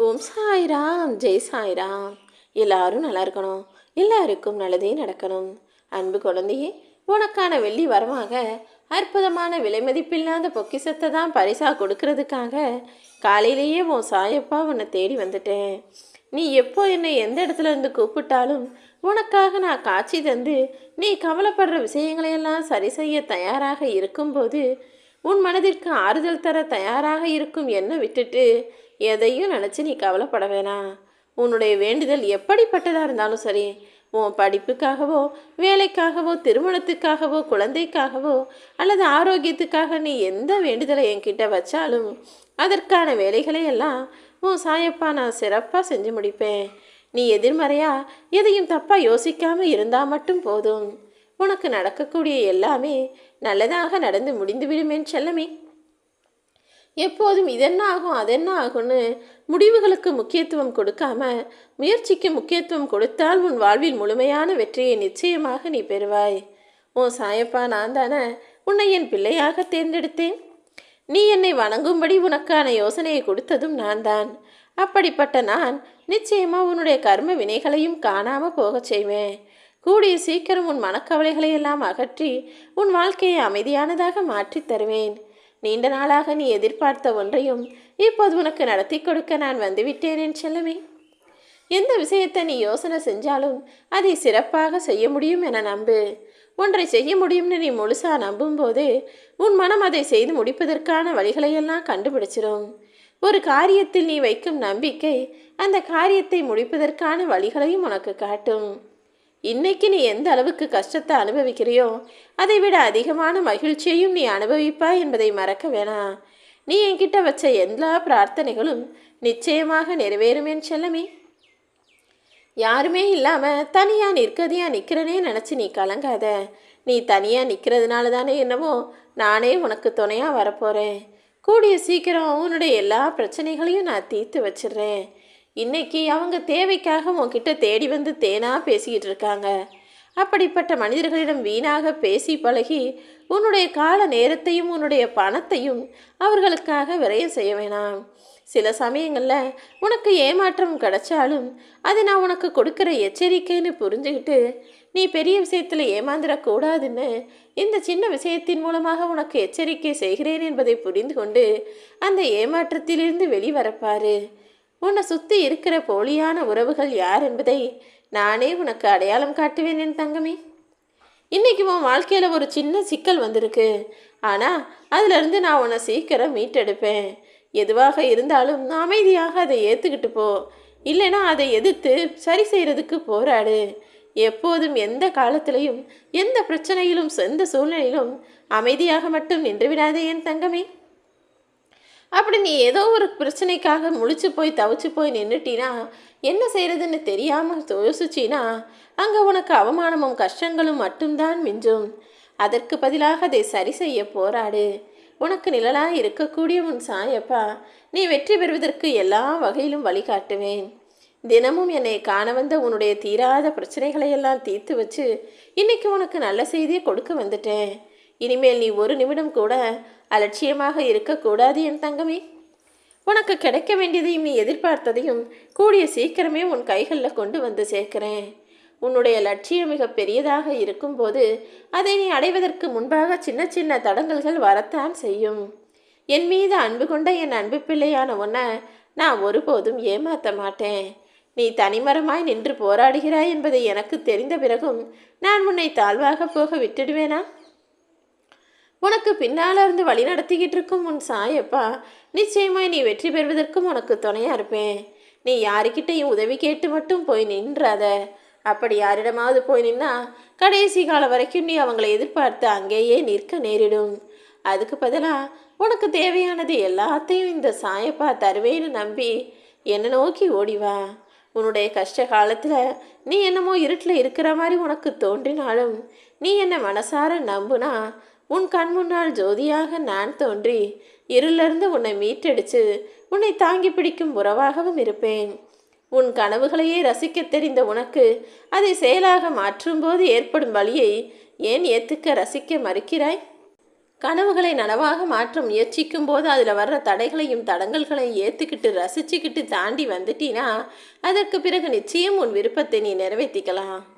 ஓம் சாய்ராம், ஜெய் சாய்ராம். எல்லாரும் நல்லா இருக்கணும், எல்லாருக்கும் நல்லதே நடக்கணும். அன்பு குழந்தையே, உனக்கான வெள்ளி வரமாக அற்புதமான விலைமதிப்பில்லாத பொக்கிசத்தை தான் பரிசாக கொடுக்கறதுக்காக காலையிலேயே உன் சாயப்பா உன்னை தேடி வந்துட்டேன். நீ எப்போ என்னை எந்த இடத்துல இருந்து கூப்பிட்டாலும் உனக்காக நான் காட்சி தந்து நீ கவலைப்படுற விஷயங்களையெல்லாம் சரி செய்ய தயாராக இருக்கும்போது, உன் மனதிற்கு ஆறுதல் தர தயாராக இருக்கும் என்ன விட்டுட்டு எதையும் நினச்சி நீ கவலைப்பட வேணாம். உன்னுடைய வேண்டுதல் எப்படிப்பட்டதாக இருந்தாலும் சரி, உன் படிப்புக்காகவோ வேலைக்காகவோ திருமணத்துக்காகவோ குழந்தைக்காகவோ அல்லது ஆரோக்கியத்துக்காக நீ எந்த வேண்டுதலை என்கிட்ட வச்சாலும் அதற்கான வேலைகளை எல்லாம் உன் சாயப்பா நான் சிறப்பாக செஞ்சு முடிப்பேன். நீ எதிர்மறையாக எதையும் தப்பாக யோசிக்காமல் இருந்தால் மட்டும் போதும். உனக்கு நடக்கக்கூடிய எல்லாமே நல்லதாக நடந்து முடிந்துவிடுமேன் செல்லமே. எப்போதும் இதென்ன ஆகும் அதென்ன ஆகும்னு முடிவுகளுக்கு முக்கியத்துவம் கொடுக்காம முயற்சிக்கு முக்கியத்துவம் கொடுத்தால் உன் வாழ்வில் முழுமையான வெற்றியை நிச்சயமாக நீ பெறுவாய். உன் சாயப்பா நான் தானே உன்னை என் பிள்ளையாக தேர்ந்தெடுத்தேன். நீ என்னை வணங்கும்படி உனக்கான யோசனையை கொடுத்ததும் நான் தான். அப்படிப்பட்ட நான் நிச்சயமா உன்னுடைய கர்ம வினைகளையும் காணாமல் போகச் செய்வேன். கூடிய சீக்கிரம் உன் மனக்கவலைகளை எல்லாம் அகற்றி உன் வாழ்க்கையை அமைதியானதாக மாற்றித் தருவேன். நீண்ட நாளாக நீ எதிர்பார்த்த ஒன்றையும் இப்போது உனக்கு நடத்தி கொடுக்க நான் வந்துவிட்டேன் என் செல்லமே. எந்த விஷயத்தை நீ யோசனை செஞ்சாலும் அதை சிறப்பாக செய்ய முடியும் என நம்பு. ஒன்றை செய்ய முடியும்னு நீ முழுசா நம்பும் போது உன் மனம் அதை செய்து முடிப்பதற்கான வழிகளையெல்லாம் கண்டுபிடிச்சிடும். ஒரு காரியத்தில் நீ வைக்கும் நம்பிக்கை அந்த காரியத்தை முடிப்பதற்கான வழிகளையும் உனக்கு காட்டும். இன்னைக்கு நீ எந்த அளவுக்கு கஷ்டத்தை அனுபவிக்கிறியோ அதை விட அதிகமான மகிழ்ச்சியையும் நீ அனுபவிப்பாய் என்பதை மறக்க வேணாம். நீ என்கிட்ட வச்ச எல்லா பிரார்த்தனைகளும் நிச்சயமாக நிறைவேறுமேன் செல்லமே. யாருமே இல்லாமல் தனியாக நிற்கிறனே நினச்சி நீ கலங்காத. நீ தனியாக நிற்கிறதுனால தானே என்னவோ நானே உனக்கு துணையாக வரப்போகிறேன். கூடிய சீக்கிரம் உன்னுடைய எல்லா பிரச்சனைகளையும் நான் தீர்த்து வச்சிடுறேன். இன்னைக்கு அவங்க தேவைக்காக உன்கிட்ட தேடி வந்து தேனாக பேசிக்கிட்டு இருக்காங்க. அப்படிப்பட்ட மனிதர்களிடம் வீணாக பேசி பழகி உன்னுடைய கால நேரத்தையும் உன்னுடைய பணத்தையும் அவர்களுக்காக விரயம் செய்ய வேணாம். சில சமயங்களில் உனக்கு ஏமாற்றம் கிடைச்சாலும் அது நான் உனக்கு கொடுக்குற எச்சரிக்கைன்னு புரிஞ்சுக்கிட்டு நீ பெரிய விஷயத்தில் ஏமாந்துடக்கூடாதுன்னு இந்த சின்ன விஷயத்தின் மூலமாக உனக்கு எச்சரிக்கை செய்கிறேன் என்பதை புரிந்து கொண்டு அந்த ஏமாற்றத்திலிருந்து வெளிவரப்பாரு. உன்னை சுற்றி இருக்கிற போலியான உறவுகள் யார் என்பதை நானே உனக்கு அடையாளம் காட்டுவேன் என் தங்கமே. இன்னைக்கு உன் வாழ்க்கையில் ஒரு சின்ன சிக்கல் வந்திருக்கு. ஆனால் அதிலிருந்து நான் உன்னை சீக்கிரம் மீட்டெடுப்பேன். எதுவாக இருந்தாலும் அமைதியாக அதை ஏற்றுக்கிட்டு போ. இல்லைனா அதை எதிர்த்து சரி செய்கிறதுக்கு போராடு. எப்போதும் எந்த காலத்திலையும் எந்த பிரச்சனையிலும் எந்த சூழ்நிலையிலும் அமைதியாக மட்டும் நின்று விடாதே என் தங்கமே. அப்படி நீ ஏதோ ஒரு பிரச்சனைக்காக முழிச்சு போய் தவிச்சு போய் நின்றுட்டினா என்ன செய்கிறதுன்னு தெரியாமல் யோசிச்சினா அங்கே உனக்கு அவமானமும் கஷ்டங்களும் மட்டும்தான் மிஞ்சும். அதற்கு பதிலாக அதை சரி செய்ய போராடு. உனக்கு நிழலாக இருக்கக்கூடிய உன் சாயப்பா நீ வெற்றி பெறுவதற்கு எல்லா வகையிலும் வழிகாட்டுவேன். தினமும் என்னை காண வந்த உன்னுடைய தீராத பிரச்சனைகளையெல்லாம் தீர்த்து வச்சு இன்னைக்கு உனக்கு நல்ல செய்தியை கொடுக்க வந்துட்டேன். இனிமேல் நீ ஒரு நிமிடம் கூட அலட்சியமாக இருக்கக்கூடாது என் தங்கமே. உனக்கு கிடைக்க வேண்டியதையும் நீ எதிர்பார்த்ததையும் கூடிய சீக்கிரமே உன் கைகளில் கொண்டு வந்து சேர்க்கிறேன். உன்னுடைய லட்சியம் மிக பெரியதாக இருக்கும்போது அதை நீ அடைவதற்கு முன்பாக சின்ன சின்ன தடங்கல்கள் வரத்தான் செய்யும். என் மீது அன்பு கொண்ட என் அன்பு பிள்ளையான உன்னை நான் ஒருபோதும் ஏமாற்ற மாட்டேன். நீ தனிமரமாய் நின்று போராடுகிறாய் என்பதை எனக்கு தெரிந்த பிறகும் நான் உன்னை தாழ்வாக போக விட்டுடுவேனா? உனக்கு பின்னால் இருந்து வழி நடத்திக்கிட்டு இருக்கும் உன் சாயப்பா நிச்சயமாய் நீ வெற்றி பெறுவதற்கும் உனக்கு துணையாக இருப்பேன். நீ யாருக்கிட்டையும் உதவி கேட்டு மட்டும் போய் நின்றாத. அப்படி யாரிடமாவது போய் நின்னா கடைசி காலம் வரைக்கும் நீ அவங்களை எதிர்பார்த்து அங்கேயே நிற்க நேரிடும். அதுக்கு பதிலாக உனக்கு தேவையானது எல்லாத்தையும் இந்த சாயப்பா தருவேன்னு நம்பி என்னை நோக்கி ஓடிவா. உன்னுடைய கஷ்ட காலத்தில் நீ என்னமோ இருட்டில் இருக்கிற மாதிரி உனக்கு தோன்றினாலும் நீ என்னை மனசார நம்புனா உன் கண் முன்னால் ஜோதியாக நான் தோன்றி இருளிலிருந்து உன்னை மீட்டெடுத்து உன்னை தாங்கி பிடிக்கும் உறவாகவும் இருப்பேன். உன் கனவுகளையே ரசிக்க தெரிந்த உனக்கு அதை செயலாக மாற்றும்போது ஏற்படும் வழியை ஏன் ஏற்றுக்க ரசிக்க மறுக்கிறாய்? கனவுகளை நனவாக மாற்ற முயற்சிக்கும் போது அதில் வர்ற தடைகளையும் தடங்கல்களையும் ஏற்றுக்கிட்டு ரசிச்சுக்கிட்டு தாண்டி வந்துட்டீன்னா அதற்கு பிறகு நிச்சயம் உன் விருப்பத்தை நீ நிறைவேற்றிக்கலாம்.